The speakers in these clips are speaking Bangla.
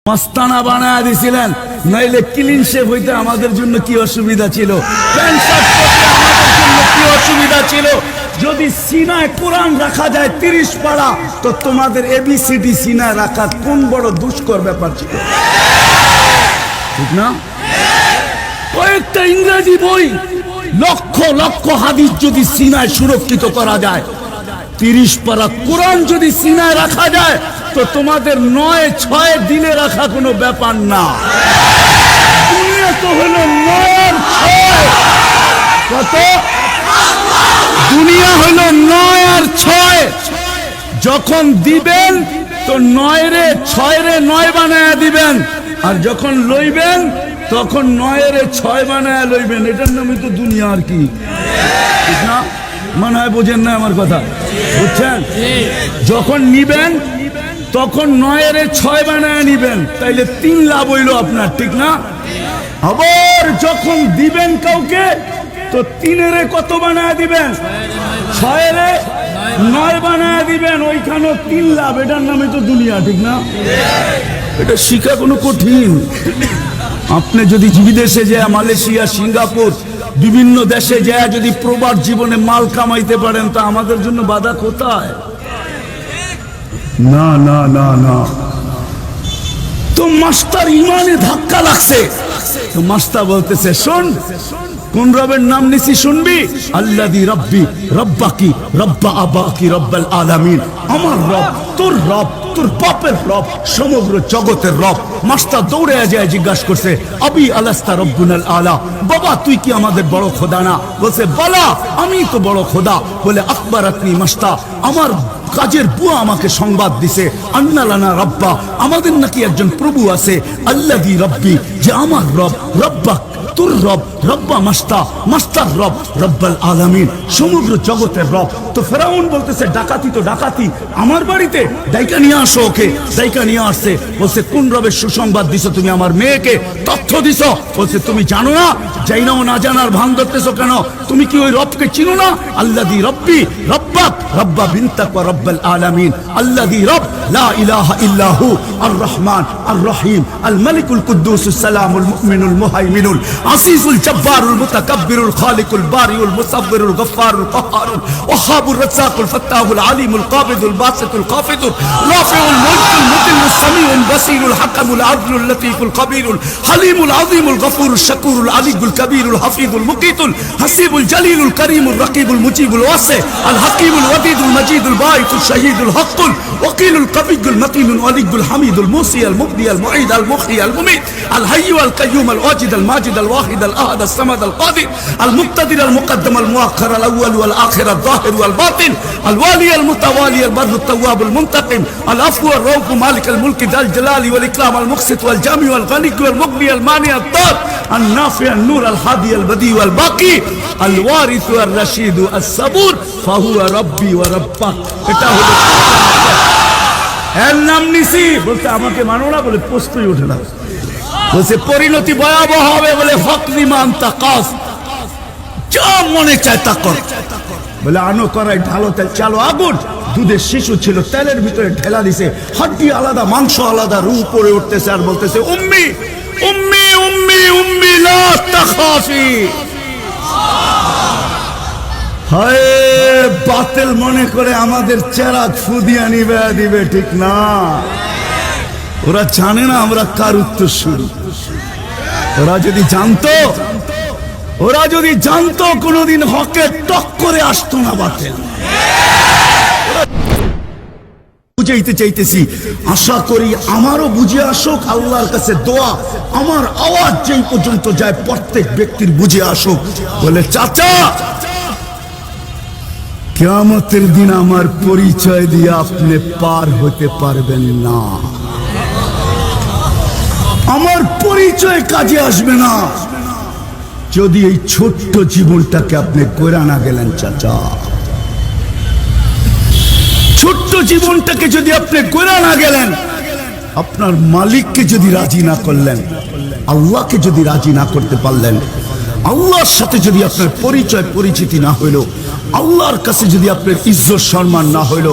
মস্তানা বানায় দিছিলেন, নাইলে ক্লিন শেভ হইতে আমাদের জন্য কি অসুবিধা ছিল, প্যান্ট শার্ট পরতে আমাদের জন্য কি অসুবিধা ছিল। যদি সিনায় কোরআন রাখা যায় 30 পারা, তো তোমাদের এবিসিডি সিনায় রাখা কোন বড় দুষ্কর ব্যাপার ছিল, ঠিক না? কয়েকটা ইংরেজি বই, লক্ষ লক্ষ হাদিস যদি সিনায় সুরক্ষিত করা যায়, 30 পারা কোরআন যদি সিনায় রাখা যায়, তো তোমাদের 9-6 দিনে রাখা কোনো ব্যাপার না। দুনিয়া তো হলো 9-6, কত? দুনিয়া হলো 9-6। যখন দিবেন তো 9-6 বানায়া দিবেন, আর যখন লইবেন তখন 9-6 বানায়া লইবেন। এটার নামই তো দুনিয়া, আর কি, ঠিক না? মনে হয় বোঝেন না আমার কথা, বুঝছেন? যখন নিবেন তখন 9-6 বানায় নিবেন, তাইলে 3 লাভ হইল আপনার, ঠিক না? আবার যখন দিবেন কাউকে, তো 3 কত বানায় দিবেন? 6-9 বানায় দিবেন, ওইখানেও 3 লাভ। এটার নামে তো দুনিয়া, ঠিক না? এটা শিখা কোনো কঠিন। আপনি যদি বিদেশে যায়, মালয়েশিয়া, সিঙ্গাপুর, বিভিন্ন দেশে যায় যদি প্রবাস জীবনে মাল কামাইতে পারেন, তা আমাদের জন্য বাধা কোথায়? না না না না। তো মাস্টার ইমানে ধাক্কা লাগছে, তো মাস্টার বলতেছে, শোন, কোন রবের নাম নিছি শুনবি? আল্লাযী রাব্বি রাব্বাকি রাব্বা আবাকি রাব্বাল আলামিন। আমার রব, তোর রব, তোর বাপের রব, সমগ্র জগতের রব। মাস্টার দৌড়ে যায় জিজ্ঞাসা করছে, আবি আলাস্তা রব্বুনাল আলা, বাবা তুই কি আমাদের বড় খোদা না? বলছে, বলা, আমি তো বড় খোদা। বলে, আকবরাতনি মাস্টার, আমার কাজের বুয়া আমাকে সংবাদ দিছে, আন্না লানা রব্বা, আমাদের নাকি একজন প্রভু আছে, আল্লাযী রাব্বি, যে আমার রব, রব্বাক, তোর রব, রব্বা মাস্তা, মাস্টার রব, রব্বাল আলামিন, সমগ্র জগতের রব। তো ফেরাউন বলতেছে, ডাকাতি তো ডাকাতি, আমার বাড়িতে ডাইকা নিয়ে আসো ওকে। ডাইকা নিয়ে আসছে, বলছে, কোন রবের সুসংবাদ দিছো তুমি আমার মেয়েকে? তথ্য দিছো। বলছে, তুমি জানো না? যাই নাও, না জানার ভান ধরতেছো কেন? তুমি কি ওই রবকে চিনো না? আল্লাযী রাব্বি রাব্বাক রাব্বা বিনতাক ওয়া রাব্বাল আলামিন, আল্লাযী রব লা ইলাহা ইল্লাহু আর রহমান আর রহিম আল মালিকুল কুদ্দুসুস সালামুল মুমিনুল মুহাইমিনুল আসিসুল জব্বারুল মুতাকাব্বিরুল খালিকুল বারিউল মুসাব্বিরুল গফফারুল কাহ্হারুল ওয়াহাবুর রাজ্জাকুল ফাত্তাহুল আলিমুল কাবিদুল বাসিতুল কাফিদুল রাফিউল মুলকুল মুতিলুস সামিউল বাসিরুল হাকামুল আদলুল লতীফুল কবিরুল হালিমুল আযীমুল গফুরুশ শাকুরুল আলিয়ুল কবিরুল হাফিজুল মুকিতুল হাসিবুল জলিলুল করিমুল রকিবুল মুজিবুল ওয়াসি আল হাকিমুল ওয়াদিদুল মজিদুল বাইতুল শহীদুল হকুল ওয়াকিলুল কবিয়ুল মতিনুল ওয়ালিয়ুল হামিদুল মুসি আল মুবদি আল মুঈদ আল মুখি আল মুমিত আল হাইয়্যু আল কাইয়্যুম আল ওয়াজিদ আল মাজিদ আল ওয়াহিদ আল আহাদ আল সামাদ আল কাদির আল মুক্তাদির আল মুকদ্দম আল মুআখ্খার আল আউয়াল ওয়াল আখির আল যাহির ওয়াল বাতিন আল ওয়ালি আল মুতাওয়ালি আল বাররুত তাওয়াব আল মুনতাকিম আল আফু আর রাউফ মালিক আল মুলক যাল জালালি ওয়াল ইকরাম আল মুকসিত ওয়াল জামি ওয়াল গানি ওয়াল মুগনি আল মানি আল তাব আল নাফি আল নূর আল হাদি আল বদি ওয়াল বাকি আল ওয়ারিস ওয়াল রশিদ আল সাবুর ফাহুয়া রাব্বি ওয়া রাব্বাক। এটা হলো এর নাম নিছি। বলতে, আমাকে মানো না? বলে, প্রশ্নই ওঠে না। বলছে, পরিণতি ভয়াবহ হবে। বলে, ফকরি মান তাকাস, যা মনে চায় তা কর। বলে, আনো করাই ঢালো তেল, চালো আগুন। দুধের শিশু ছিল, তেলের ভিতরে ঢেলা দিছে, হাড্ডি আলাদা, মাংস আলাদা, রূহ পড়ে উঠতেছে, আর বলতেছে, উম্মি উম্মি উম্মি উম্মি লা তাখাফি। হায়, বাতিল মনে করে আমাদের চেহারা ফুদিয়া নিবে দিবে, ঠিক না? ওরা জানে না আমরা কার উত্তর শুরু। ওরা যদি জানতো কোনোদিন হকে টক করে আসতো না বাতিল। বুঝাইতে চাইতেছি, আশা করি আমারও বুঝে আসুক। আল্লাহর কাছে দোয়া, আমার আওয়াজ যেই পর্যন্ত যায় প্রত্যেক ব্যক্তির বুঝে আসুক। বলে, চাচা, কিয়ামতের দিন আমার পরিচয় দিয়ে আপনি পার হতে পারবেন না। আমার পরিচয় কাজে আসবে না যদি এই ছোট্ট জীবনটাকে আপনি গড়ে না গেলেন। চাচা, ছোট্ট জীবনটাকে যদি আপনি গড়ে না গেলেন, আপনার মালিককে যদি রাজি না করলেন, আল্লাহকে যদি রাজি না করতে পারলেন, আল্লাহর সাথে যদি আপনার পরিচয় পরিচিতি না হইল, আল্লাহর কাছে যদি আপনার ইজ্জত সম্মান না হইল,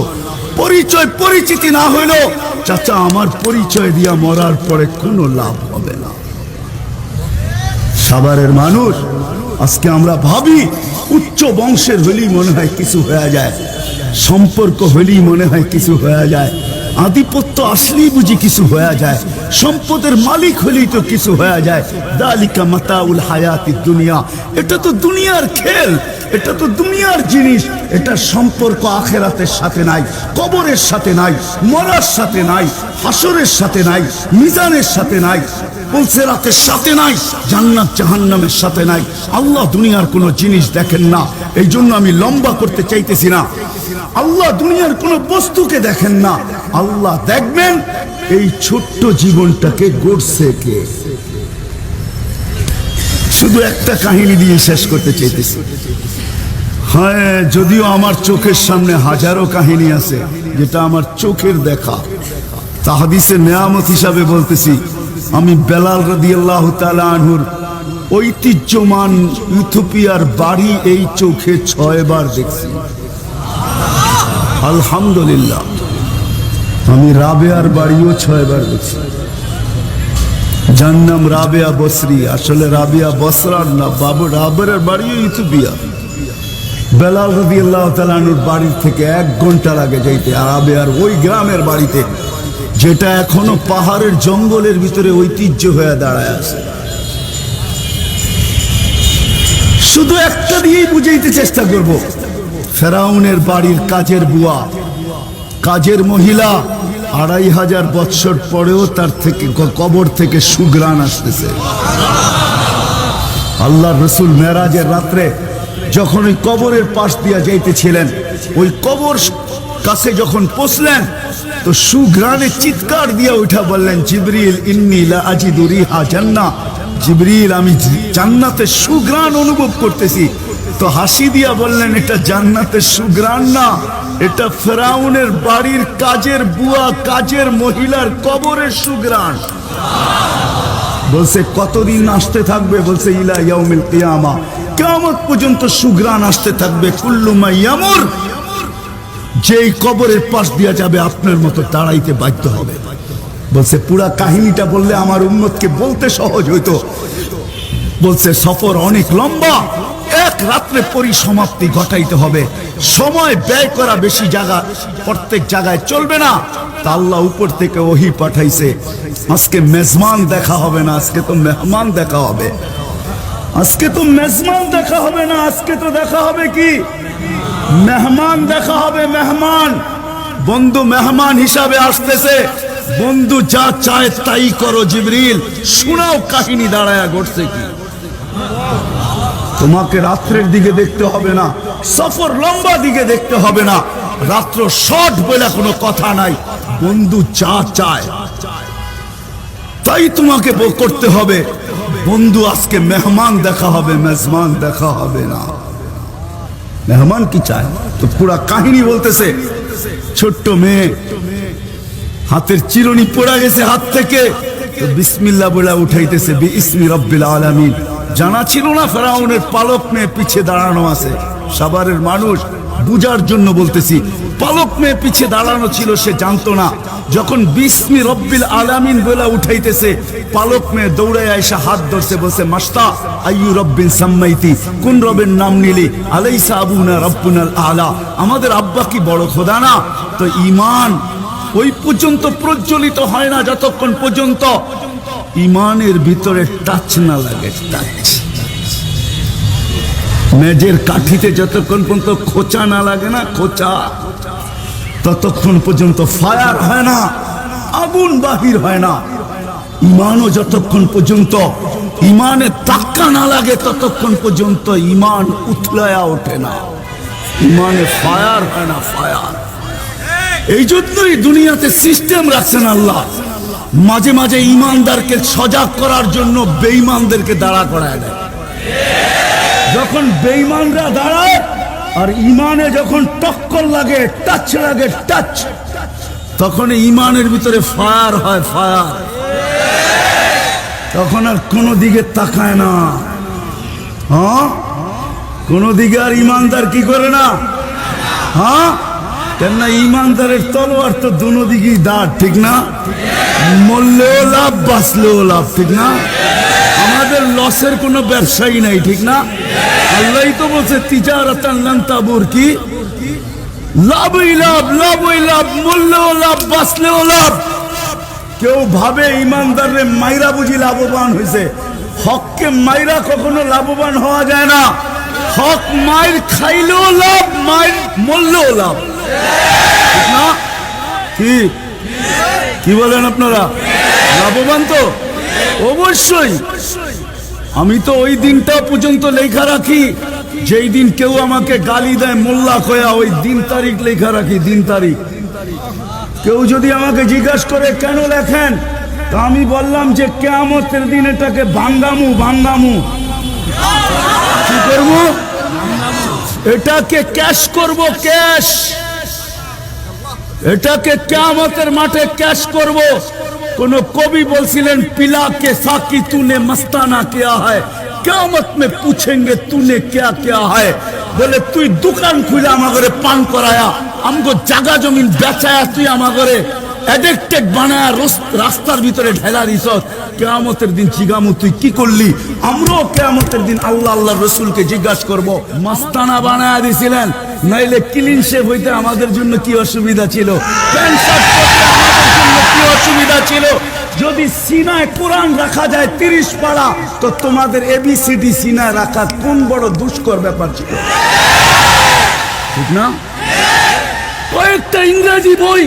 পরিচয় পরিচিতি না হইলো চাচা আমার পরিচয় দিয়া মরার পরে কোনো লাভ হবে না। সাভারের মানুষ আজকে আমরা ভাবি উচ্চ বংশের হলেই মনে হয় কিছু হয়ে যায়, সম্পর্ক হলেই মনে হয় কিছু হয়ে যায়, আধিপত্য আসলেই বুঝি কিছু হয়ে যায়, সম্পদের মালিক হলেই তো কিছু হয়ে যায়। দালিকা মাতাউল হায়াতিদ দুনিয়া, এটা তো দুনিয়ার খেল, এটা তো দুনিয়ার জিনিস, এটা সম্পর্ক আখেরাতের সাথে নাই, কবরের সাথে নাই, মরার সাথে নাই, হাসরের সাথে নাই, মিজানের সাথে নাই, পুলসিরাতের সাথে নাই, জান্নাত জাহান্নামের সাথে নাই। আল্লাহ দুনিয়ার কোনো জিনিস দেখেন না, এই জন্য আমি লম্বা করতে চাইতেছি না। আল্লাহ দুনিয়ার কোনো বস্তুকে দেখেন না, আল্লাহ দেখবেন এই ছোট্ট জীবনটাকে গড়ছে কে। শুধু একটা কাহিনী দিয়ে শেষ করতে চাইতেছি। হ্যাঁ, যদিও আমার চোখের সামনে হাজারো কাহিনী আছে যেটা আমার চোখের দেখা, তা হাদিসের নেয়ামত হিসাবে বলতেছি। আমি বেলাল রাদিয়াল্লাহু তাআলা আনহুর ঐতিহ্যমান ইথিওপিয়ার বাড়ি এই চোখে 6 বার দেখছি। আলহামদুলিল্লাহ। আমি রাবেয়ার বাড়িও 6 বার দেখছি। যার নাম রাবেয়া বসরি, আসলে রাবেয়া বসরার না, বাবু রাবেয়ার বাড়িও ইথিওপিয়া। বেলাল রাদিয়াল্লাহু তাআলা আনহুর বাড়ির থেকে 1 ঘন্টা লাগে যাইতে রাবেয়ার ওই গ্রামের বাড়িতে, যেটা এখনো পাহাড়ের জঙ্গলের ভিতরে ঐতিহ্য হয়ে দাঁড়ায় আছে। শুধু একটা দিয়েই বুঝাইতে চেষ্টা করব। ফেরাউনের বাড়ির কাজের বুয়া, কাজের মহিলা, 2500 বৎসর পরেও তার থেকে কবর থেকে সুঘ্রাণ আসতেছে। আল্লাহর রাসূল মেরাজের রাত্রে যখন ওই কবরের পাশ দিয়া যাইতেছিলেন, ওই কবর কাছে যখন পৌঁছলেন তো সুঘ্রাণে চিৎকার দিয়া উঠা বললেন, জিবরিল ইন্নী লা আজিদু রিহা জান্নাহ, জিবরিল আমি জান্নাতের সুঘ্রাণ অনুভব করতেছি। তো হাসি দিয়া বললেন, এটা জান্নাতের সুঘ্রাণ না, এটা ফেরাউনের বাড়ির কাজের বুয়া, কাজের মহিলার কবরের সুঘ্রাণ। বলছে কতদিন আসতে থাকবে? বলছে ইলা ইয়াউমিল কিয়ামা, কিয়ামত পর্যন্ত সুঘ্রাণ আসতে থাকবে। কুল্লু মা ইয়ামুর, যেই কবরের পাশ দিয়া যাবে আপনার মতো দাঁড়াইতে বাধ্য হবে। বলছে পুরা কাহিনীটা বললে আমার উম্মতকে বলতে সহজ হইতো। বলছে সফর অনেক লম্বা, 1 রাত্রে পরিসমাপ্তি ঘটাইতে হবে, সময় ব্যয় করা বেশি জায়গা প্রত্যেক জায়গায় চলবে না। তা আল্লাহ উপর থেকে ওহী পাঠাইছে, আজকে মেজমান দেখা হবে না, আজকে তো মেহমান দেখা হবে। আজকে তো মেজমান দেখা হবে না, আজকে তো দেখা হবে কি? মেহমান দেখা হবে। মেহমান বন্ধু মেহমান হিসাবে আসতেছে। বন্ধু যা চায় তাই করো, জিবরিল শোনাও কাহিনী দাঁড়ায়া ঘটছে কি। তোমাকে রাত্রের দিকে দেখতে হবে না, সফর লম্বা দিকে দেখতে হবে না, রাত্র শর্ট বলে কোনো কথা নাই। বন্ধু যা চায় তাই তোমাকে করতে হবে। বন্ধু আজকে মেহমান দেখা হবে, মেজমান দেখা হবে না। মেহমান কি চায়? তো পুরা কাহিনী বলতেছে। ছোট্ট মেয়ে, হাতের চিরুনি পড়ে গেছে হাত থেকে, তো বিসমিল্লাহ বলে উঠাইতেছে, বিইসমি রব্বিল আলামিন। জানা ছিল না ফেরাউনের পালক মেয়ে পিছে দাঁড়ানো আছে। সাভারের মানুষ বুঝার জন্য বলতেছি, পালক মেয়ে পিছে দাঁড়ানো ছিল, সে জানতো না। যখন বিসমি রব্বিল আলামিন বলে উঠাইতেছে, পালক মেয়ে দৌড়ায় আইসা হাত ধরছে, বলছে মাস্তা আইয়ু রব্বিন সাম্মাইতি, কোন রবের নাম নিলি? আলাইসা আবুনা রব্বুনাল আলা, আমাদের আব্বা কি বড় খোদা না? তো ঈমান ওই পর্যন্ত প্রজ্বলিত হয় না যতক্ষণ পর্যন্ত ঈমানের ভিতরে টাচ না লাগে। টাচ মেজের কাঠিতে যতক্ষণ পর্যন্ত খোঁচা না লাগে না, খোঁচা, ততক্ষণ পর্যন্ত ফায়ার হয় না, আগুন বাহির হয় না। ঈমানও যতক্ষণ পর্যন্ত ঈমানে ধাক্কা না লাগে ততক্ষণ পর্যন্ত ঈমান উথলায়া ওঠে না, ঈমানে ফায়ার হয় না, ফায়ার। এই জন্যই দুনিয়াতে সিস্টেম রাখছেন আল্লাহ, মাঝে মাঝে ঈমানদারকে সজাগ করার জন্য বেঈমানদেরকে দাঁড়া করায় দেয়। যখন বেঈমানরা দাঁড়ায় আর ঈমানে যখন টক্কর লাগে, টাচ লাগে, টাচ, তখন ঈমানের ভিতরে ফায়ার হয়, ফায়ার। তখন আর কোনো দিকে তাকায় না। হ্যাঁ, কোনো দিকে আর ঈমানদার কি করে না? হ্যাঁ, কেননা ইমানদারের তলোয়ার তো দুনো দিকেই দাঁড়, ঠিক না? মরলেও লাভ, বাঁচলেও লাভ, ঠিক না? আমাদের লসের কোনো ব্যবসায়ী নাই, ঠিক না? আল্লাহ তো বলছে তিজারাতান লান তাবুর, কি লাভই লাভ, লাভই লাভ, মরলেও লাভ, বাঁচলেও লাভ। কেউ ভাবে ইমানদারের মাইরা বুঝি লাভবান হয়েছে। হককে মাইরা কখনো লাভবান হওয়া যায় না। হক মায়ের খাইলেও লাভ, মায়ের মরলেও লাভ, ঠিক না? কি বলেন আপনারা? লাভবান তো অবশ্যই। আমি তো ওই দিনটা পর্যন্ত লেখা রাখি যেই দিন কেউ আমাকে গালি দেয় মোল্লা কয়া, ওই দিন তারিখ লেখা রাখি, দিন তারিখ। কেউ যদি আমাকে জিজ্ঞাসা করে কেন লেখেন, তা আমি বললাম যে কিয়ামতের দিন এটাকে ভাঙ্গামু, ভাঙ্গামু। কি করবো? এটাকে ক্যাশ করব, ক্যাশ। এটাকে কিয়ামতের মাঠে ক্যাশ করব। কোন কবি বলছিলেন পিলা কে সাকি তूने मस्ताना किया है, কিয়ামত में पूछेंगे तूने क्या क्या है। বলে তুই দোকান খুলে আমাগরে পান করায়া, আমগো জায়গা জমিন বেচায়া, তুই আমাগরে অ্যাডিক্টেড বানায়া রাস্তার ভিতরে ঢেলা দিছ। কিয়ামতের দিন জিগামু তুই কি করলি। আমরাও কিয়ামতের দিন আল্লাহ আল্লাহ রসুলকে জিজ্ঞাসা করব, মাস্তানা বানায়া দিছিলেন, নাইলে ক্লিন শেভ হইতে আমাদের জন্য কি অসুবিধা ছিল, প্যান্ট শার্ট পরতে আমাদের জন্য কি অসুবিধা ছিল। যদি সিনায় কোরআন রাখা যায় 30 পারা, তো তোমাদের এবিসিডি সিনায় রাখা কোন বড় দুষ্কর ব্যাপার ছিল, ঠিক না? কয়েকটা ইংরেজি বই,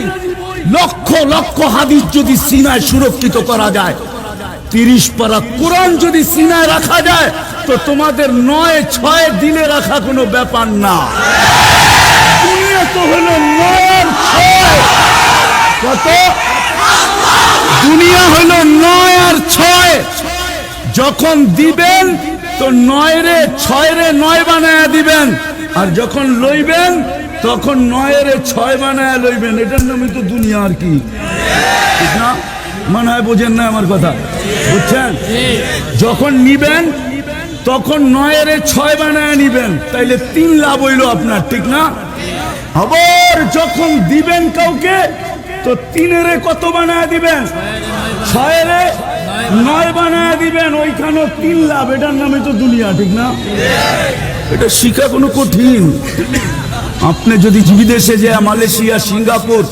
লক্ষ লক্ষ হাদিস যদি সিনায় সুরক্ষিত করা যায়, 30 পারা কোরআন যদি সিনায় রাখা যায়, তো তোমাদের 9-6 দিলে রাখা কোনো ব্যাপার না। দুনিয়া তো হলো 9-6। কত? দুনিয়া হলো 9-6। যখন দিবেন তো 9-6 বানায়া দিবেন, আর যখন লইবেন তখন 9-6 বানায়া লইবেন। এটার নামই তো দুনিয়া, আর কি, ঠিক না? মনে হয় বোঝেন না আমার কথা, বুঝছেন? যখন নিবেন তখন 9-6 বানায়া নিবেন, তাইলে 3 লাভ হইল আপনার, ঠিক না? আবার যখন দিবেন কাউকে, তো 3 কত বানায়া দিবেন? 6-9 বানায়া দিবেন, ওইখানে 3 লাভ। এটার নামে তো দুনিয়া, ঠিক না? এটা শিখা কোনো কঠিন। আপনি যদি বিদেশে যায়, মালয়েশিয়া, সিঙ্গাপুর,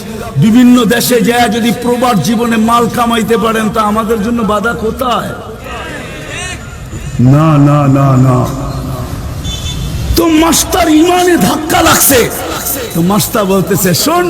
বিভিন্ন দেশে যায় যদি প্রবাদ জীবনে মাল কামাইতে পারেন, তা আমাদের জন্য বাধা কোথায়? না না না না। তো মাস্টার ইমানে ধাক্কা লাগছে, তো মাস্টার বলতেছে শোন,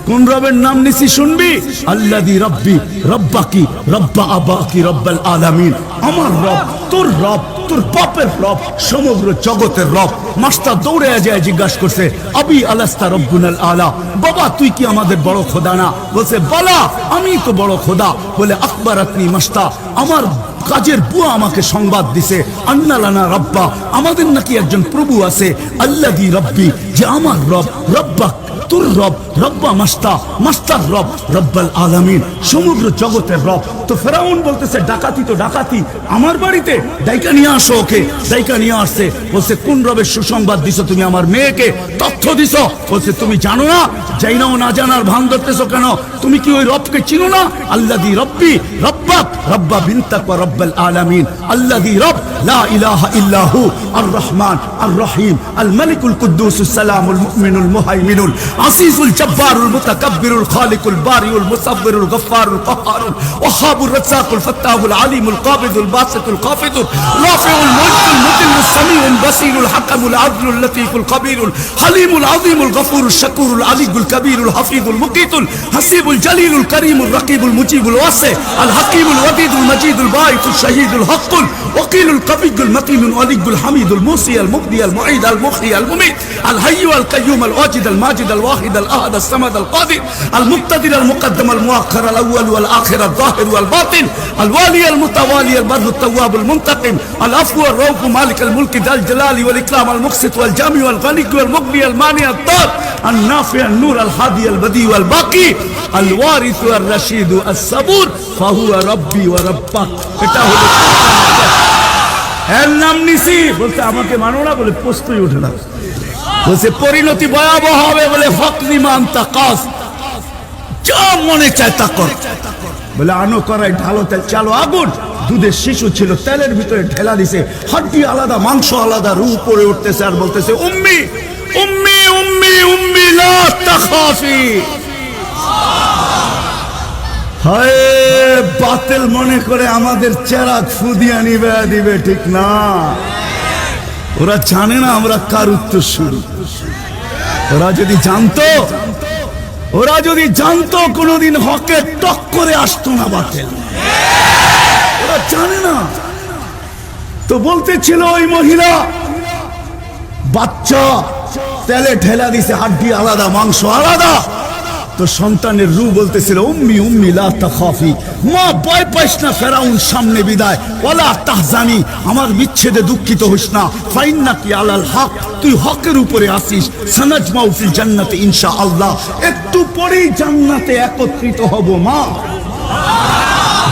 কোন রবের নাম নিছি শুনবি? আল্লাযী রাব্বি রাব্বাকি রাব্বা আবাকি রাব্বাল আলামিন। আমার রব, তোর রব, তোর বাপের রব, সমগ্র জগতের রব। মাস্টার দৌড়ে যায় জিজ্ঞাসা করছে, আবি আলাস্তা রব্বুনাল আলা, বাবা তুই কি আমাদের বড় খোদা না? বলছে বালা, আমি তো বড় খোদা। বলে আকবরাতনি মাস্তা, আমার কাজের বুয়া আমাকে সংবাদ দিছে, আন্না লানা রব্বা, আমাদের নাকি একজন প্রভু আছে, আল্লাযী রাব্বি, যে আমার রব, রব্বাক তোর রব, রব্বা মাস্তা, মাস্টার রব, রব্বাল আলামিন, সমগ্র জগতের রব। তো ফেরাউন বলতেছে ডাকাতি তো ডাকাতি, আমার বাড়িতে ডাইকা নিয়ে আসো ওকে। ডাইকা নিয়ে আসছে, বলছে কোন রবের সুসংবাদ দিছো তুমি আমার মেয়েকে, তথ্য দিছো? বলছে তুমি জানো না, যাই নাও না জানার ভান ধরতেছো কেন? তুমি কি ওই রবকে চিনো না? আল্লাযী রাব্বি রাব্বাক রাব্বা বিনতাক ওয়া রাব্বাল আলামিন। আল্লাযী রব লা ইলাহা ইল্লা হু আর রহমান আর রহিম আল মালিকুল কুদ্দুসুস সালামুল মুমিনুল মুহাইমিনুল আসিসুল জব্বারুল মুতাকাব্বিরুল খালিকুল বারিউল মুসাব্বিরুল গফফারুল কাহ্হারুল ওয়াহাবুর রাজ্জাকুল ফাত্তাহুল আলিমুল কাবিদুল বাসিতুল কাফিদুল রাফিউল মুলকুল মুতিলুস সামিউল বাসিরুল হাকামুল আদলুল লতীফুল কবিরুল হালিমুল আযীমুল গফুরুল শাকুরুল আলিয়ুল কবিরুল হাফিজুল মুকিতুল হাসিবুল জলিলুল করিমুল রকিবুল মুজিবুল ওয়াসি আল হাকিমুল ওয়াদিদুল মজিদুল বাঈতুল শহীদুল হকুল ওকিলুল কবিয়ুল মতিনুল ওয়ালিয়ুল হামিদুল মুসি আল মুকদি আল মুঈদ আল মুখরি আল মুমিত আল হাইয়্যু আল কাইয়্যুম আল ওয়াজিদ আল মাজিদ আল ওয়াহিদ আল আহাদ আল সামাদ আল কাদির আল মুক্তাদির আল মুকদ্দম আল মুআখ্খার আল আউয়াল ওয়াল আখির আল যাহির ওয়াল বাতিন আল ওয়ালি আল মুতাওয়ালি আল বাররু التواب المنتقم العفو الرؤوف مالك الملك ذا الجلال والإكرام المقسط والجامع والغني والمغني المانع الضار النافع النور الهادي البديع والباقي الوارث الرشيد الصبور فهو ربي وربك। এটা হলো এর নাম নিছি। বলতে আমাকে মানো না, বলে প্রশ্নই ওঠে না। বলছে পরিণতি ভয়াবহ হবে বলে ফকরিমান তাকাস, যা মনে চায় তা কর। বলে আনো করাই ঢালো তেল, চালো আগুন। দুধের শিশু ছিল, তেলের ভিতরে ঢেলা দিছে, হাড্ডি আলাদা মাংস আলাদা, রূহ উপরে উঠতেছে আর বলতেছে উম্মি উম্মি উম্মি উম্মি লা তাখাফি। হায় বাতিল মনে করে আমাদের চেরাগ ফুদিয়া নিবে দিবে, ঠিক না? ওরা জানে না আমরা কার উত্তর শুরু। ওরা যদি জানতো কোনোদিন হকে টক করে আসতো না বাতিল। ওরা জানে না তো। বলতেছিল ওই মহিলা, বাচ্চা তেলে ঢেলা দিছে, হাড্ডি আলাদা মাংস আলাদা। তো সন্তানের রূহ বলতেছিল উম্মি উম্মি লা তাখাফি, মা ভয় পাইস না, ফেরাউন সামনে বিদায়, ওয়ালা তাহজানি, আমার বিচ্ছেদে দুঃখিত হইস না, ফাইন্নাকি আলাল হক, তুই হকের উপরে আসিস, সানাজমাউ ফিল জান্নাতে ইনশাআল্লাহ, একটু পরেই জান্নাতে একত্রিত হব মা।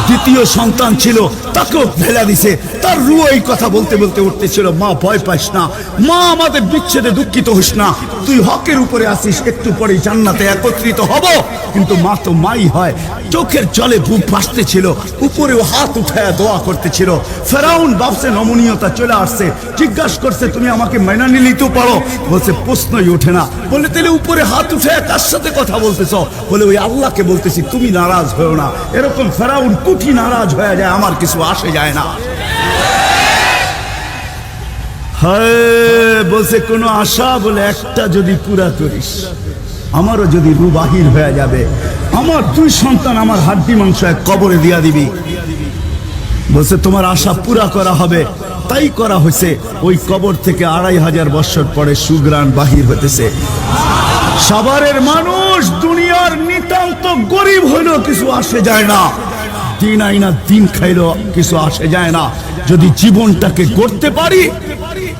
দ্বিতীয় সন্তান ছিল, তাকেও ফেলা দিছে, তার রূহ এই কথা বলতে বলতে উঠতেছিল, মা ভয় পাইস না, মা আমাদের বিচ্ছেদে দুঃখিত হোস না, তুই হকের উপরে আসিস, একটু পরে জান্নাতে একত্রিত হব। কিন্তু মা তো মাই হয়, চোখের জলে বুক ভাসতেছিল, উপরেও হাত উঠায় দোয়া করতেছিল। ফেরাউন ভাবছে নমনীয়তা চলে আসছে, জিজ্ঞাসা করছে তুমি আমাকে মাইনা নিলেই তো পারো। বলছে প্রশ্নই ওঠে না। বলে তাহলে উপরে হাত উঠায় কার সাথে কথা বলতেছ? বলে ওই আল্লাহকে বলতেছি, তুমি নারাজ হও না। এরকম ফেরাউন কুঠি নারাজ হয়ে যায়, আমার কিছু আসে যায় না। হ্যাঁ বলছে কোনো আশা? বলে একটা যদি পুরা করিস, আমারও যদি রূহ বাহির হয়ে যাবে, আমার দুই সন্তান আমার হাড্ডি মাংস এক কবরে দিয়া দিবি। বলছে তোমার আশা পুরা করা হবে। তাই করা হয়েছে। ওই কবর থেকে 2500 বছর পরে সুগ্রাণ বাহির হতেছে। সাভারের মানুষ দুনিয়ার নিতান্ত গরিব হইলেও কিছু আসে যায় না, দিন আইনা দিন খাইলেও কিছু আসে যায় না। যদি জীবনটাকে গড়তে পারি,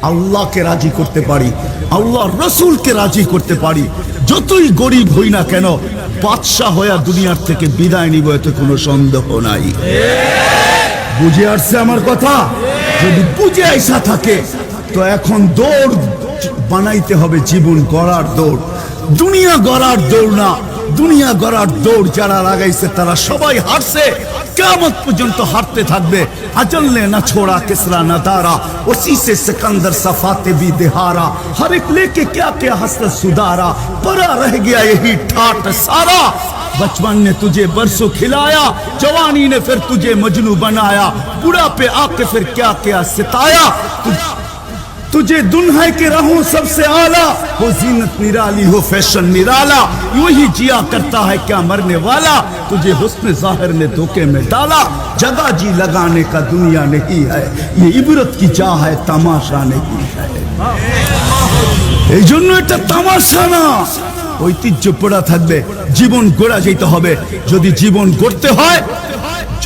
আল্লাহকে রাজি করতে পারি, আল্লাহ রসুলকে রাজি করতে পারি, যতই গরিব হই না কেন, বাদশা হইয়া দুনিয়ার থেকে বিদায় নিব, এতে কোনো সন্দেহ নাই। বুঝে আসছে আমার কথা? যদি বুঝে আইসা থাকে তো এখন দৌড় বানাইতে হবে, জীবন গড়ার দৌড়, দুনিয়া গড়ার দৌড় না। দুনিয়া গড়ার দৌড় যারা লাগাইছে তারা সবাই হারছে, কিয়ামত পর্যন্ত হারতে থাকবে। अजल ने न छोड़ा किसरा न दारा, उसी से सिकंदर सफाते भी दिहारा, हर एक लेके क्या क्या हसरत सुधारा, परा रह गया यही ठाट सारा। बचपन ने तुझे बरसों खिलाया, जवानी ने फिर तुझे मजनू बनाया, बुढ़ापे आके फिर क्या क्या सिताया। तुझे दुल्हन के रहूं सबसे आला, हो जीनत निराली हो फैशन निराला, यूं ही जिया करता है क्या मरने वाला, तुझे हुस्न जाहिर ने धोखे में डाला। जगह जी लगाने का दुनिया नहीं है, ये इबरत की चाह है, तमाशा नहीं है। এই জন্য এটা তামাশা না, ঐতিহ্য পড়া থাকবে, জীবন গড়া যেতে হবে। যদি জীবন গড়তে হয়,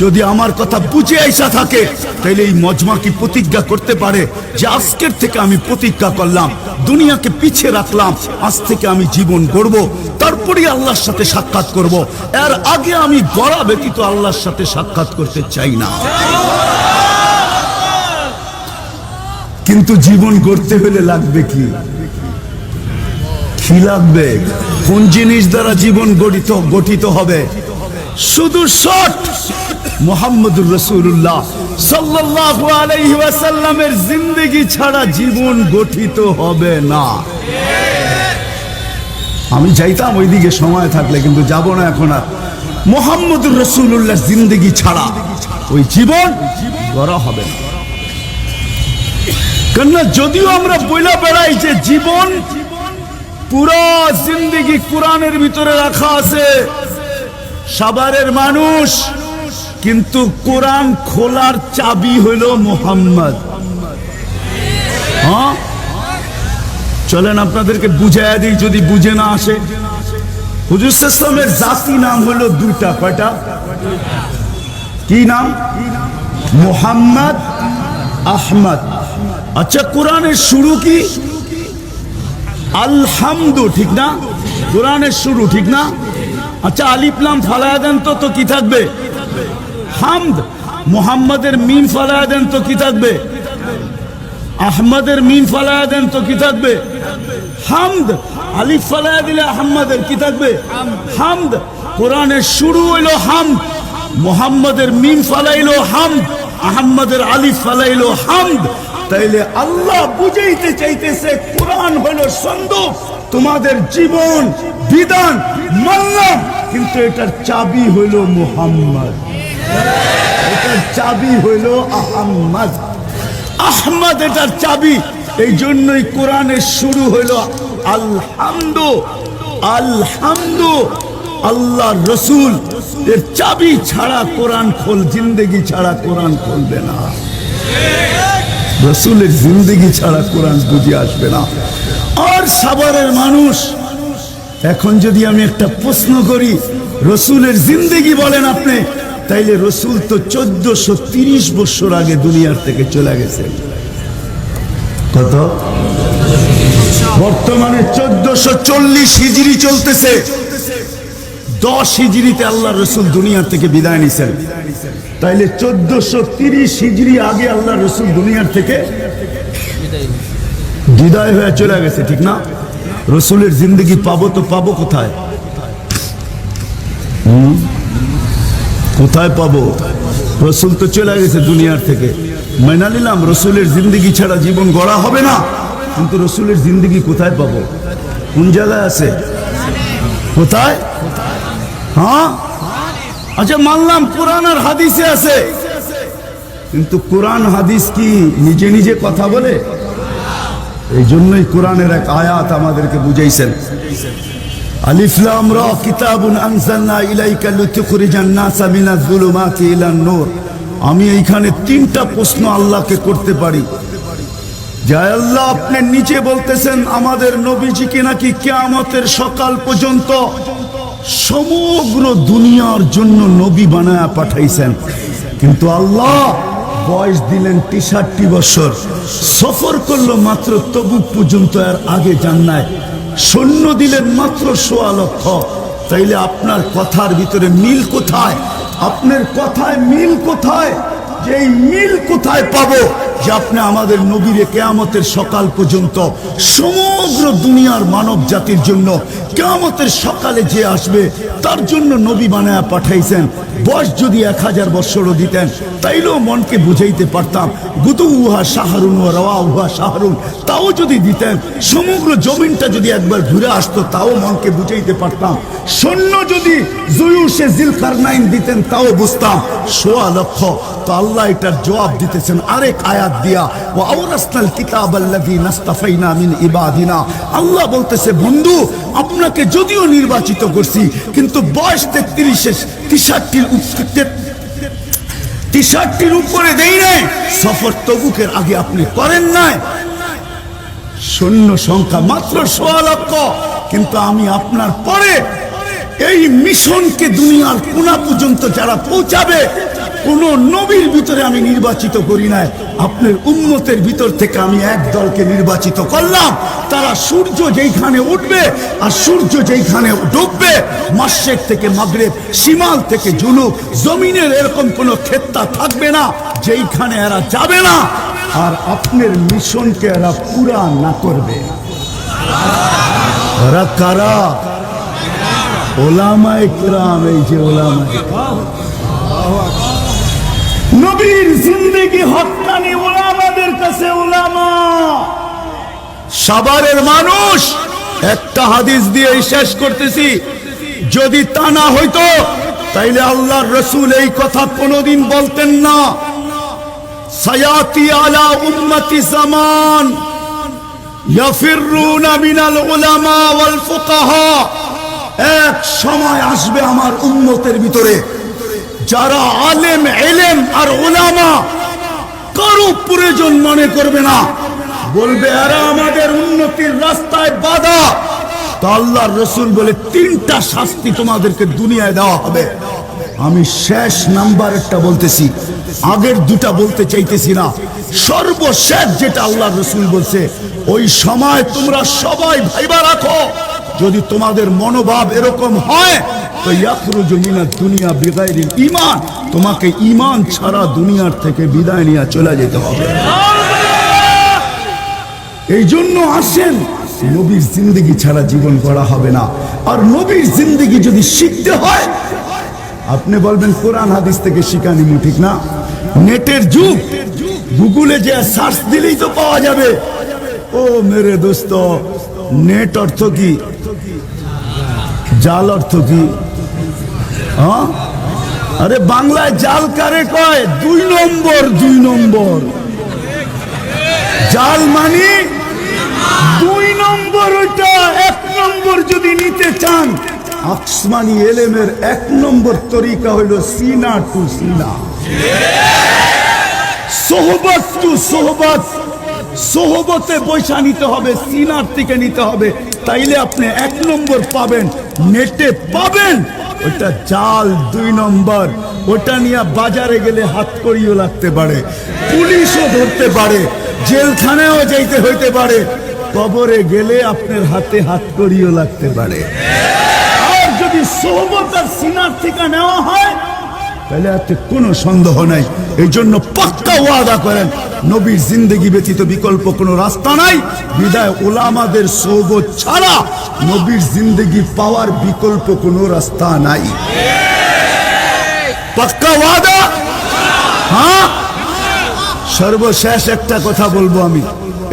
যদি আমার কথা বুঝে আইসা থাকে, তাহলে এই মজমা কি প্রতিজ্ঞা করতে পারে যে আজকের থেকে আমি প্রতিজ্ঞা করলাম, দুনিয়াকে পিছিয়ে রাখলাম, আজ থেকে আমি জীবন গড়ব, তারপরে আল্লাহর সাথে সাক্ষাৎ করব। এর আগে আমি গড়া ব্যতীত আল্লাহর সাথে সাক্ষাৎ করতে চাই না। কিন্তু জীবন গড়তে হলে লাগবে কি? কি লাগবে? কোন জিনিস দ্বারা জীবন গঠিত হবে? শুধু শর্ট, মুহাম্মদুর রাসূলুল্লাহ সাল্লাল্লাহু আলাইহি ওয়াসাল্লামের জিন্দেগি ছাড়া জীবন গঠিত হবে না। আমি চাইতাম ওইদিকে সময় থাকলে, কিন্তু যাব না এখন আর। মুহাম্মদুর রাসূলুল্লাহ জিন্দেগি ছাড়া ওই জীবন গড়া হবে না। কেননা যদিও আমরা বইলা বেড়াই যে জীবন পুরো জিন্দেগি কোরআনের ভিতরে রাখা আছে, সাভারের মানুষ, কিন্তু কোরআন খোলার চাবি হইল মুহাম্মদ। হ্যাঁ চলেন আপনাদেরকে বুঝাইয়া দিই, যদি বুঝে না আসে। হুজুর সাল্লাল্লাহু আলাইহি জাতি নাম হলো দুইটা। কয়টা? কি নাম? মুহাম্মদ, আহমদ। আচ্ছা কোরআনের শুরু কি? আলহামদু, ঠিক না? কোরআনের শুরু, ঠিক না? আচ্ছা আলিফ লাম ফালায়া দেন তো কি থাকবে? হামদ। মুহাম্মাদের মিম ফালায়া দেন তো কি থাকবে? আহমদের মিম ফালায়া দেন তো কি থাকবে? হামদ। আলিফ ফালায়া দিলে আহমদের কি থাকবে? হামদ। কোরআনের শুরু হইলো হামদ, মুহাম্মাদের মিম ফালাইলো হামদ, আহমদের আলিফ ফালাইলো হামদ। তাইলে আল্লাহ বুঝাইতে চাইতেছে কোরআন হলো সন্দুক, তোমাদের জীবন বিধান মানলাম, কিন্তু এটার চাবি হইল মুহাম্মদ, এটার চাবি হইল আহমদ। আহমদ এটার চাবি। এই জন্যই কোরআনের শুরু হইল আলহামদু। আলহামদু আল্লাহ রসুল এর চাবি ছাড়া কোরআন জিন্দগি ছাড়া কোরআন খুলবে না, রসুলের জিন্দগি ছাড়া কোরআন বুঝে আসবে না। আর সাভারের মানুষ, এখন যদি আমি একটা প্রশ্ন করি, রসুলের জিন্দগি বলেন আপনি, তাইলে রসুল তো 1430 বছর আগে দুনিয়ার থেকে চলে গেছে। কত? বর্তমানে 1440 হিজরি চলতেছে। 10 হিজরিতে আল্লাহ রসুল দুনিয়ার থেকে বিদায় নিছেন। তাইলে 1430 হিজরি আগে আল্লাহ রসুল দুনিয়ার থেকে বিদায় হয়ে চলে গেছে, ঠিক না? রসুলের জিন্দগি পাবো তো পাবো কোথায়? কোথায় পাবো? রসুল তো চলে গেছে দুনিয়ার থেকে। মেনে নিলাম রসুলের জিন্দগি ছাড়া জীবন গড়া হবে না, কিন্তু রসুলের জিন্দগি কোথায় পাবো? কোন জায়গায় আছে? কোথায়? হ্যাঁ, আচ্ছা মানলাম কোরআন আর হাদিসে আছে, কিন্তু কোরআন হাদিস কি নিজে নিজে কথা বলে? এই জন্যই কোরআনের এক আয়াত আমাদেরকে বুঝাইছেন, আলিফ লাম রা কিতাবুন আনজালনা ইলাইকা লিতুখরিজান নাসা মিনাজ যুলুমাতি ইলান নূর। আমি এইখানে 3টা প্রশ্ন আল্লাহকে করতে পারি। যে আল্লাহ আপনি নিচে বলতেছেন আমাদের নবীজিকে নাকি কিয়ামতের সকাল পর্যন্ত সমগ্র দুনিয়ার জন্য নবী বানায়া পাঠাইছেন, কিন্তু আল্লাহ বয়স দিলেন 63 বছর, সফর করলো মাত্র তবুক পর্যন্ত, আর আগে যান নাই, সৈন্য দিলেন মাত্র 1.25 লক্ষ। তাইলে আপনার কথার ভিতরে মিল কোথায়? আপনার কথায় মিল কোথায়? যে এই মিল কোথায় পাবো যে আপনি আমাদের নবীরে কিয়ামতের সকাল পর্যন্ত সমগ্র দুনিয়ার মানব জাতির জন্য কিয়ামতের সকালে যে আসবে তার জন্য নবী বানায়া পাঠাইছেন। বয়স যদি 1000 বছরও দিতেন তাইলেও মনকে বুঝাইতে পারতাম, গুদু উহা শাহরুন ও রওয়া উহা শাহরুন, তাও যদি দিতেন, সমগ্র জমিনটা যদি একবার ঘুরে আসতো তাও মনকে বুঝাইতে পারতাম। সৈন্য যদি জুয়ুশে জিলকারনাইন দিতেন তাও বুঝতাম। 1.25 লক্ষ। তো আল্লাহ এটার জবাব দিতেছেন আরেক আয়াত দিয়া, ওয়া আওরাসনাল কিতাবাল্লাযী নাস্তাফাইনা মিন ইবাদিনা। আল্লাহ বলতেছে বন্ধু আপনাকে যদিও নির্বাচিত করছি, কিন্তু বয়স 63-63 উপরে দেই নাই। সফর তবুকের আগে আপনি করেন নাই। সৈন্য সংখ্যা মাত্র 1.25 লক্ষ, কিন্তু আমি আপনার পরে এই মিশনকে দুনিয়ার কোনা পর্যন্ত যারা পৌঁছাবে, কোন নবীর ভিতরে আমি নির্বাচিত করি নাই। আপনার উম্মতের ভিতর থেকে আমি এক দলকে নির্বাচিত করলাম। তারা সূর্য যেইখানে উঠবে আর সূর্য যেইখানে ডুববে, মাশরিক থেকে মাগরিব, শিমাল থেকে জুনুব, জমিনের এরকম কোনো ক্ষেত্র থাকবে না যেইখানে এরা যাবে না আর আপনার মিশনকে এরা পুরা না করবে। এরা কারা? ওলামায়ে কিরাম। এই যে ওলামায়ে কিরাম, নবীর জিন্দেগি হক্কানি ওলামাদের কাছে ওলামা। সাভারের মানুষ, একটা হাদিস দিয়ে শেষ করতেছি, যদি তা না হইতো তাইলে আল্লাহর রাসূল এই কথা কোনোদিন বলতেন না। সায়াতি আলা উম্মতি জামান ইয়াফিরুনা মিনাল উলামা ওয়াল ফুকাহা। এক সময় আসবে আমার উম্মতের ভিতরে যারা আলেম, ইলম আর উলামা কারো প্রয়োজন মনে করবে না, বলবে এরা আমাদের উন্নতির রাস্তায় বাধা। তো আল্লাহর রাসূল বলে 3টা শাস্তি তোমাদেরকে দুনিয়ায় দেওয়া হবে। আমি শেষ নাম্বারেরটা বলতেছি, আগের 2টা বলতে চাইতেছি না। সর্বশেষ যেটা আল্লাহর রাসূল বলছে, ওই সময় তোমরা সবাই ভাইবা রাখো, যদি তোমাদের মনোভাব এরকম হয় তো ইয়াখরুজু মিনাদ দুনিয়া বিগাইরিল ঈমান, তোমাকে ঈমান ছাড়া দুনিয়ার থেকে বিদায় নিয়ে চলে যেতে হবে। এই জন্য আসেন, নবীর জিন্দগি ছাড়া জীবন গড়া হবে না। আর নবীর জিন্দগি যদি শিখতে হয়, আপনি বলবেন কোরআন হাদিস থেকে শিখা নিমু, ঠিক না? নেটের যুগ, গুগলে যে সার্চ দিলেই তো পাওয়া যাবে। ও মেরে দোস্ত, নেট অর্থ কি? জাল অর্থ কি? হ্যাঁ, আরে বাংলায় জাল কারে কয়? 2 নম্বর, 2 নম্বর। জাল মানে 2 নম্বর, ওইটা 1 নম্বর যদি নিতে চান, আসমানি এলেমের 1 নম্বর তরিকা হইল সিনা টু সিনা, সোহবত টু সোহবত। সোহবতে বৈশা নিতে হবে, সিনার থেকে নিতে হবে, তাইলে আপনি 1 নম্বর পাবেন। নেটে পাবেন ওটা জাল 2 নম্বর। ওটা নিয়ে বাজারে গেলে হাত করিও লাগতে পারে, পুলিশও ধরতে পারে, জেলখানায়ও যাইতে হইতে পারে, কবরে গেলে আপনার হাতে হাত করিও লাগতে পারে। আর যদি সোহবত আর সিনার থেকে নেওয়া হয়, তাহলে এতে কোনো সন্দেহ নাই। এই জন্য পাক্কা ওয়াদা করেন, নবীর জিন্দগি ব্যতীত বিকল্প কোনো রাস্তা নাই। বিদায় ওলামাদের সোহবত ছাড়া নবীর জিন্দগি পাওয়ার বিকল্প কোনো রাস্তা নাই। পাক্কা ওয়াদা? হ্যাঁ। সর্বশেষ একটা কথা বলবো আমি,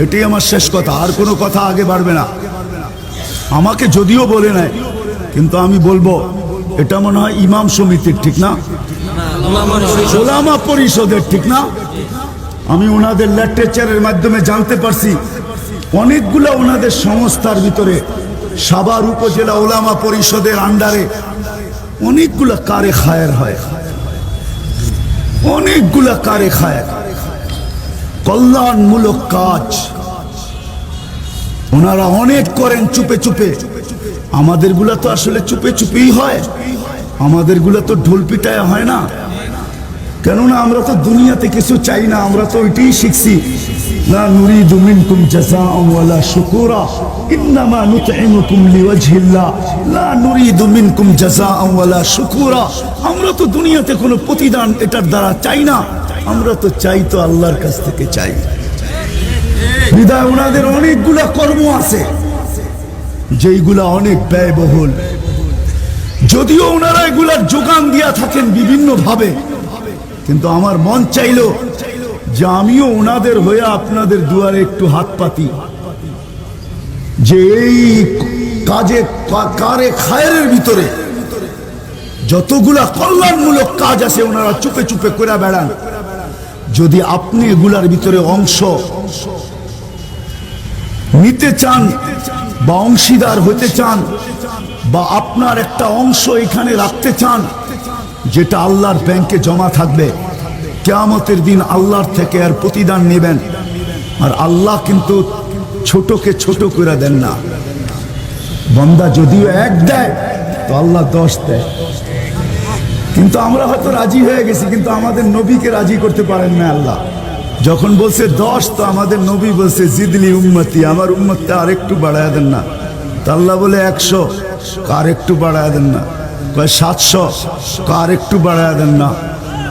এটাই আমার শেষ কথা, আর কোনো কথা আগে বাড়বে না। আমাকে যদিও বলে নাই, কিন্তু আমি বলবো, এটা মনে হয় ইমাম সমিতির, ঠিক না? ওলামা পরিষদের, ঠিক না? আমি ওনাদের লিটারেচারের মাধ্যমে জানতে পারছি, অনেকগুলা ওনাদের সংস্থার ভিতরে সাভার উপজেলা ওলামা পরিষদের আন্ডারে অনেকগুলা কারে খায়ের হয়, অনেকগুলা কারে খায়ের, কল্যাণমূলক কাজ ওনারা অনেক করেন চুপে চুপে। আমাদের গুলা তো আসলে চুপে চুপেই হয়, আমাদের গুলা তো ঢোল পিটায় হয় না। কেননা আমরা তো দুনিয়াতে কিছু চাই না, আমরা তো ওইটাই শিখছি, লা নুরিদু মিনকুম জাযাআন ওয়ালা শুকুরা ইন্নামা নুতঈমুকুম লিওয়াজহিল্লাহ লা নুরিদু মিনকুম জাযাআন ওয়ালা শুকুরা। আমরা তো দুনিয়াতে কোনো প্রতিদান এটার দ্বারা চাই না, আমরা তো চাই তো আল্লাহর কাছ থেকে চাই। বিদায় ওনাদের অনেকগুলা কর্ম আছে যেইগুলা অনেক ব্যয়বহুল, যদিও ওনারা এগুলার যোগান দিয়া থাকেন বিভিন্ন ভাবে, কিন্তু আমার মন চাইলো যে আমিও ওনাদের হয়ে আপনাদের দুয়ারে একটু হাত পাতি, যে এই কাজে কারে খায়ের ভিতরে যতগুলা কল্যাণমূলক কাজ আছে ওনারা চুপে চুপে করে বেড়ান, যদি আপনি এগুলার ভিতরে অংশ নিতে চান বা অংশীদার হতে চান, বা আপনার একটা অংশ এখানে রাখতে চান, যেটা আল্লাহর ব্যাংকে জমা থাকবে, কিয়ামতের দিন আল্লাহর থেকে আর প্রতিদান নেবেন। আর আল্লাহ কিন্তু ছোটকে ছোট করে দেন না, বান্দা যদিও 1 দেয় তো আল্লাহ 10 দেয়। কিন্তু আমরা হয়তো রাজি হয়ে গেছি, কিন্তু আমাদের নবীকে রাজি করতে পারেন না আল্লাহ। যখন বলছে 10, তো আমাদের নবী বলছে জিদলি উম্মতি, আমার উম্মতটা আর একটু বাড়ায় দেন না। তা আল্লাহ বলে 100, আর একটু বাড়ায় দেন না। 700, আর একটু বাড়ায় দেন না।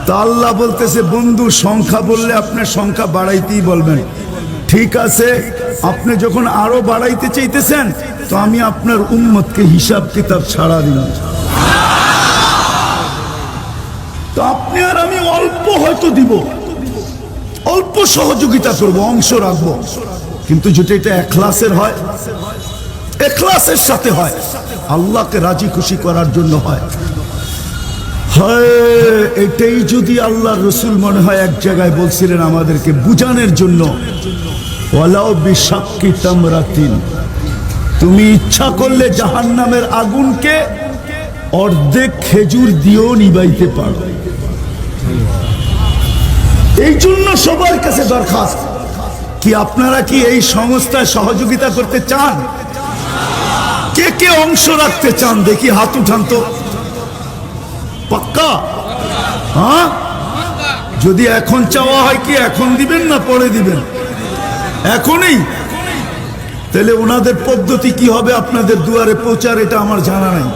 তা আল্লাহ বলতেছে, বন্ধু সংখ্যা বললে আপনার সংখ্যা বাড়াইতেই বলবেন, ঠিক আছে, আপনি যখন আরো বাড়াইতে চাইতেছেন তো আমি আপনার উম্মতকে হিসাব কিতাব ছাড়া দিলাম। তো আপনি আর আমি অল্প হয়তো দিব, অল্প সহযোগিতা করবো, অংশ রাখবো, কিন্তু যেটা এটা ইখলাসের হয়, ইখলাসের সাথে হয়, আল্লাহকে রাজি খুশি করার জন্য হয়। এটাই যদি আল্লাহর রাসূল মনে হয় এক জায়গায় বলছিলেন আমাদেরকে বুঝানোর জন্য, ওয়ালাউ বিশাক্কি তামরাতিন, তুমি ইচ্ছা করলে জাহান্নামের আগুনকে অর্ধেক খেজুর দিয়েও নিবাইতে পারো। এই জন্য সবার কাছে দরখাস্ত, কি আপনারা কি এই সংস্থায় সহযোগিতা করতে চান? কে কে অংশ রাখতে চান দেখি হাত উঠান তো। পাক্কা? হ্যাঁ, যদি এখন চাওয়া হয় কি এখন দিবেন না পরে দিবেন? এখনই? তাহলে ওনাদের পদ্ধতি কি হবে আপনাদের দুয়ারে পৌঁছার, এটা আমার জানা নাই।